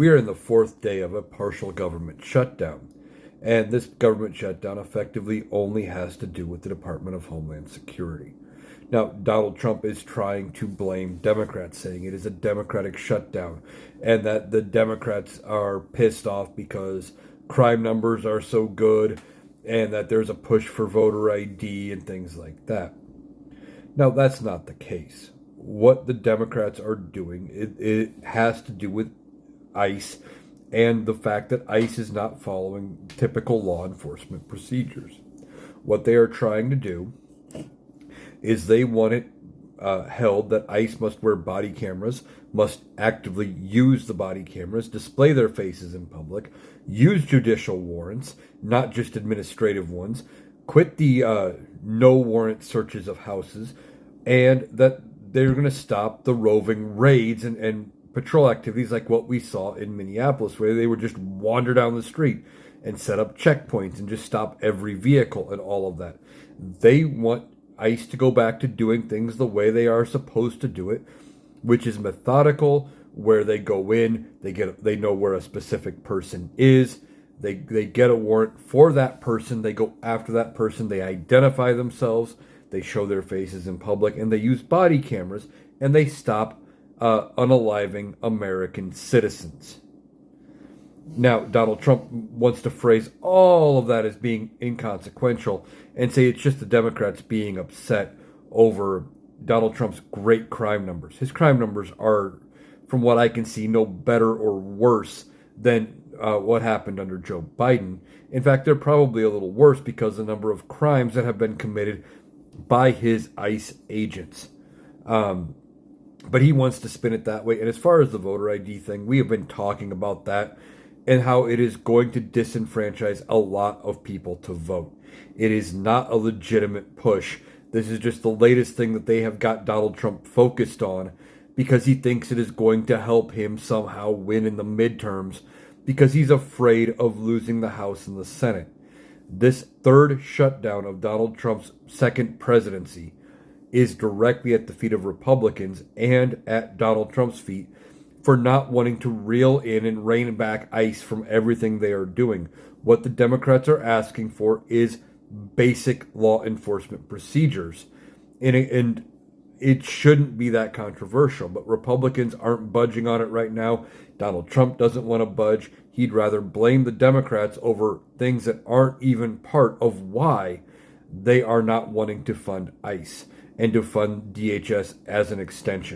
We are in the fourth day of a partial government shutdown. And this government shutdown effectively only has to do with the Department of Homeland Security. Now, Donald Trump is trying to blame Democrats, saying it is a Democratic shutdown and that the Democrats are pissed off because crime numbers are so good and that there's a push for voter ID and things like that. Now, that's not the case. What the Democrats are doing, it has to do with ICE and the fact that ICE is not following typical law enforcement procedures. What they are trying to do is they want it held that ICE must wear body cameras, must actively use the body cameras, display their faces in public, use judicial warrants, not just administrative ones, quit the no warrant searches of houses, and that they're going to stop the roving raids and patrol activities like what we saw in Minneapolis, where they would just wander down the street and set up checkpoints and just stop every vehicle and all of that. They want ICE to go back to doing things the way they are supposed to do it, which is methodical, where they go in, they know where a specific person is, they get a warrant for that person, they go after that person, they identify themselves, they show their faces in public, and they use body cameras, and they stop unaliving American citizens. Now, Donald Trump wants to phrase all of that as being inconsequential and say it's just the Democrats being upset over Donald Trump's great crime numbers. His crime numbers are, from what I can see, no better or worse than what happened under Joe Biden. In fact, they're probably a little worse because the number of crimes that have been committed by his ICE agents. But he wants to spin it that way. And as far as the voter ID thing, we have been talking about that and how it is going to disenfranchise a lot of people to vote. It is not a legitimate push. This is just the latest thing that they have got Donald Trump focused on because he thinks it is going to help him somehow win in the midterms because he's afraid of losing the House and the Senate. This third shutdown of Donald Trump's second presidency is directly at the feet of Republicans and at Donald Trump's feet for not wanting to reel in and rein back ICE from everything they are doing. What the Democrats are asking for is basic law enforcement procedures. And it shouldn't be that controversial, but Republicans aren't budging on it right now. Donald Trump doesn't want to budge. He'd rather blame the Democrats over things that aren't even part of why they are not wanting to fund ICE and to fund DHS as an extension.